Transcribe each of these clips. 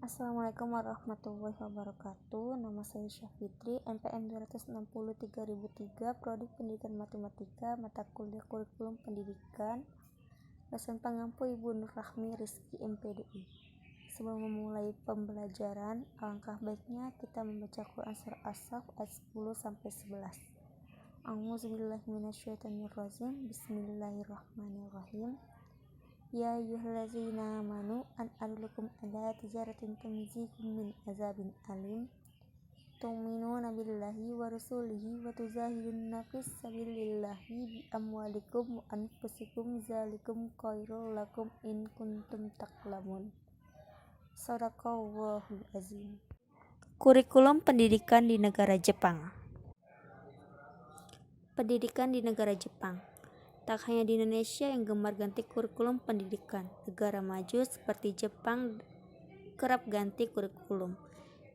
Assalamualaikum warahmatullahi wabarakatuh. Nama saya Syafitri, NPM 260-3003, Prodi Pendidikan Matematika, mata kuliah Kurikulum Pendidikan, dosen pengampu Ibu Nur Rahmi Rizky MPDI. Sebelum memulai pembelajaran, alangkah baiknya kita membaca Quran surah As-Saff ayat 10-11. A'udzubillahiminasyaitonirrajim. Bismillahirrahmanirrahim. Ya ayyuhallazina amanu an adlukum ala tijaratin tunjikum min azabin alim tu'minuna billahi wa rasulihi wa tuzahiduna fis sabilillahi bi amwalikum wa anfusikum zalikum khairul lakum in kuntum taqlamun. Shadaqallahul azim. Kurikulum pendidikan di negara Jepang. Pendidikan di negara Jepang. Tak hanya di Indonesia yang gemar ganti kurikulum pendidikan, negara maju seperti Jepang kerap ganti kurikulum.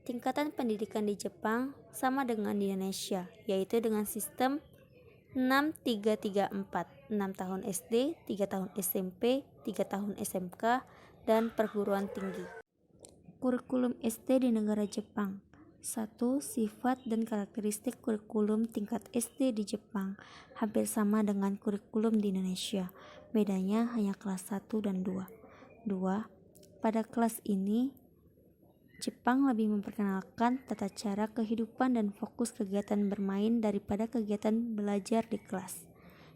Tingkatan pendidikan di Jepang sama dengan di Indonesia, yaitu dengan sistem 6-3-3-4, 6 tahun SD, 3 tahun SMP, 3 tahun SMK, dan perguruan tinggi. Kurikulum SD di negara Jepang. 1. Sifat dan karakteristik kurikulum tingkat SD di Jepang hampir sama dengan kurikulum di Indonesia. Bedanya hanya kelas 1 dan 2. 2. Pada kelas ini, Jepang lebih memperkenalkan tata cara kehidupan dan fokus kegiatan bermain daripada kegiatan belajar di kelas.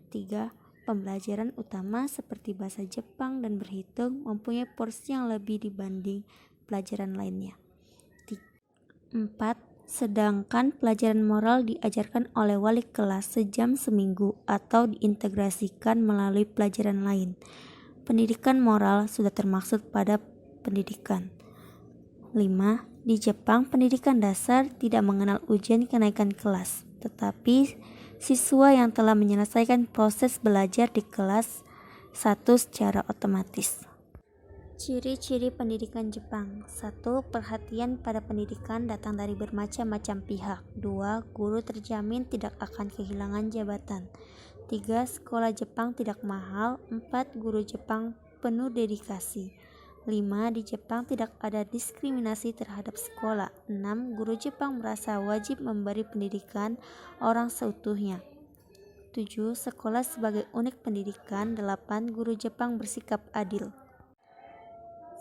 3. Pembelajaran utama seperti bahasa Jepang dan berhitung mempunyai porsi yang lebih dibanding pelajaran lainnya. 4. Sedangkan pelajaran moral diajarkan oleh wali kelas sejam seminggu atau diintegrasikan melalui pelajaran lain. Pendidikan moral sudah termaksud pada pendidikan. 5. Di Jepang, pendidikan dasar tidak mengenal ujian kenaikan kelas, tetapi siswa yang telah menyelesaikan proses belajar di kelas 1 secara otomatis. Ciri-ciri pendidikan Jepang. 1. Perhatian pada pendidikan datang dari bermacam-macam pihak. 2. Guru terjamin tidak akan kehilangan jabatan. 3. Sekolah Jepang tidak mahal. 4. Guru Jepang penuh dedikasi. 5. Di Jepang tidak ada diskriminasi terhadap sekolah. 6. Guru Jepang merasa wajib memberi pendidikan orang seutuhnya. 7. Sekolah sebagai unit pendidikan. 8. Guru Jepang bersikap adil.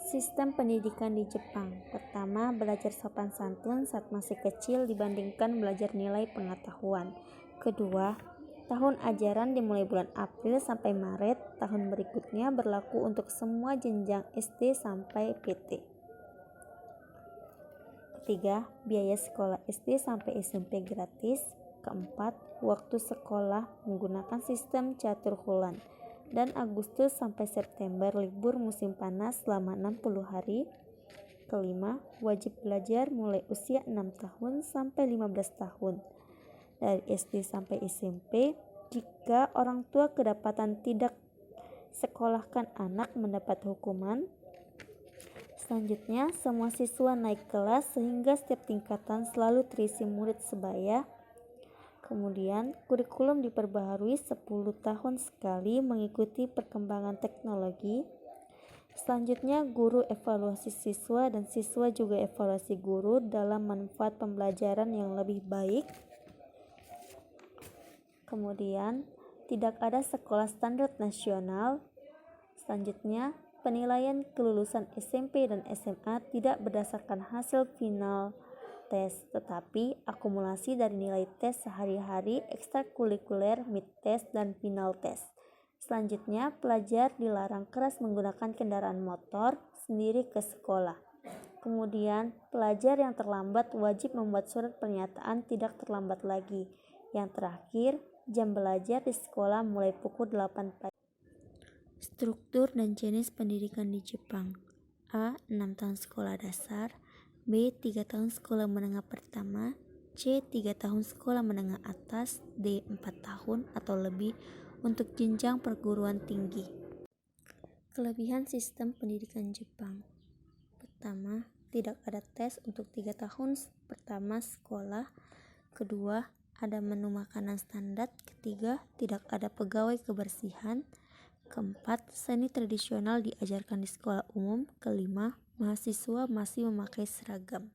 Sistem pendidikan di Jepang. Pertama, belajar sopan santun saat masih kecil dibandingkan belajar nilai pengetahuan. Kedua, tahun ajaran dimulai bulan April sampai Maret. Tahun berikutnya berlaku untuk semua jenjang SD sampai PT. Ketiga, biaya sekolah SD sampai SMP gratis. Keempat, waktu sekolah menggunakan sistem catur bulan. Dan Agustus sampai September libur musim panas selama 60 hari. Kelima, wajib belajar mulai usia 6 tahun sampai 15 tahun. Dari SD sampai SMP, jika orang tua kedapatan tidak sekolahkan anak mendapat hukuman. Selanjutnya, semua siswa naik kelas sehingga setiap tingkatan selalu terisi murid sebaya. Kemudian, kurikulum diperbaharui 10 tahun sekali mengikuti perkembangan teknologi. Selanjutnya, guru evaluasi siswa dan siswa juga evaluasi guru dalam manfaat pembelajaran yang lebih baik. Kemudian, tidak ada sekolah standar nasional. Selanjutnya, penilaian kelulusan SMP dan SMA tidak berdasarkan hasil final tes, tetapi akumulasi dari nilai tes sehari-hari, ekstrakurikuler, mid test, dan final test. Selanjutnya, pelajar dilarang keras menggunakan kendaraan motor sendiri ke sekolah. Kemudian, pelajar yang terlambat wajib membuat surat pernyataan tidak terlambat lagi. Yang terakhir, jam belajar di sekolah mulai pukul 8 pagi. Struktur dan jenis pendidikan di Jepang. A. 6 tahun sekolah dasar. B. 3 tahun sekolah menengah pertama. C. 3 tahun sekolah menengah atas. D. 4 tahun atau lebih untuk jenjang perguruan tinggi. Kelebihan sistem pendidikan Jepang. Pertama, tidak ada tes untuk 3 tahun pertama sekolah. Kedua, ada menu makanan standar. Ketiga, tidak ada pegawai kebersihan. Keempat, seni tradisional diajarkan di sekolah umum. Kelima, mahasiswa masih memakai seragam.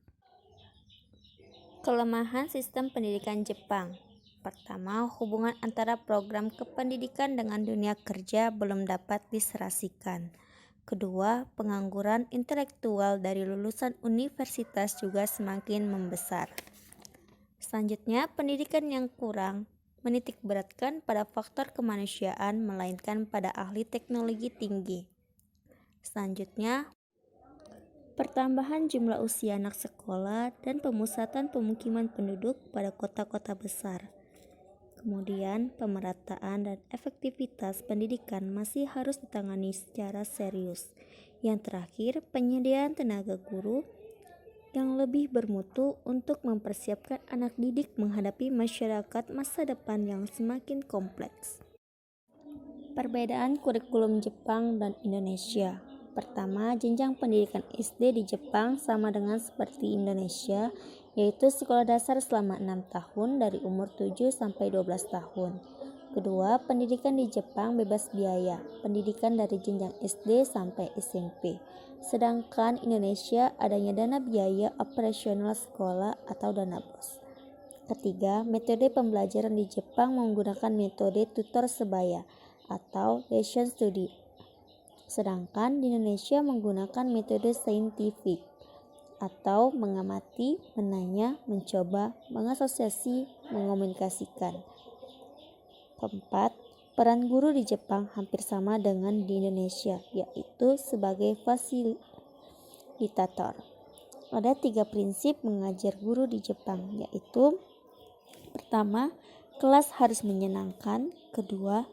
Kelemahan sistem pendidikan Jepang. Pertama, hubungan antara program kependidikan dengan dunia kerja belum dapat diserasikan. Kedua, pengangguran intelektual dari lulusan universitas juga semakin membesar. Selanjutnya, pendidikan yang kurang menitikberatkan pada faktor kemanusiaan melainkan pada ahli teknologi tinggi. Selanjutnya, pertambahan jumlah usia anak sekolah dan pemusatan pemukiman penduduk pada kota-kota besar. Kemudian, pemerataan dan efektivitas pendidikan masih harus ditangani secara serius. Yang terakhir, penyediaan tenaga guru yang lebih bermutu untuk mempersiapkan anak didik menghadapi masyarakat masa depan yang semakin kompleks. Perbedaan kurikulum Jepang dan Indonesia. Pertama, jenjang pendidikan SD di Jepang sama dengan seperti Indonesia, yaitu sekolah dasar selama 6 tahun dari umur 7 sampai 12 tahun. Kedua, pendidikan di Jepang bebas biaya, pendidikan dari jenjang SD sampai SMP. Sedangkan Indonesia adanya dana biaya operasional sekolah atau dana BOS. Ketiga, metode pembelajaran di Jepang menggunakan metode tutor sebaya atau lesson study. Sedangkan di Indonesia menggunakan metode saintifik atau mengamati, menanya, mencoba, mengasosiasi, mengomunikasikan. Keempat, peran guru di Jepang hampir sama dengan di Indonesia, yaitu sebagai fasilitator. Ada 3 prinsip mengajar guru di Jepang, yaitu pertama, kelas harus menyenangkan. Kedua,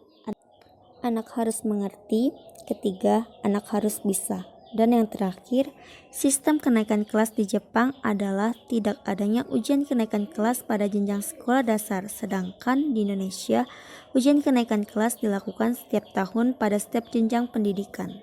anak harus mengerti. Ketiga, anak harus bisa. Dan yang terakhir, sistem kenaikan kelas di Jepang adalah tidak adanya ujian kenaikan kelas pada jenjang sekolah dasar, sedangkan di Indonesia, ujian kenaikan kelas dilakukan setiap tahun pada setiap jenjang pendidikan.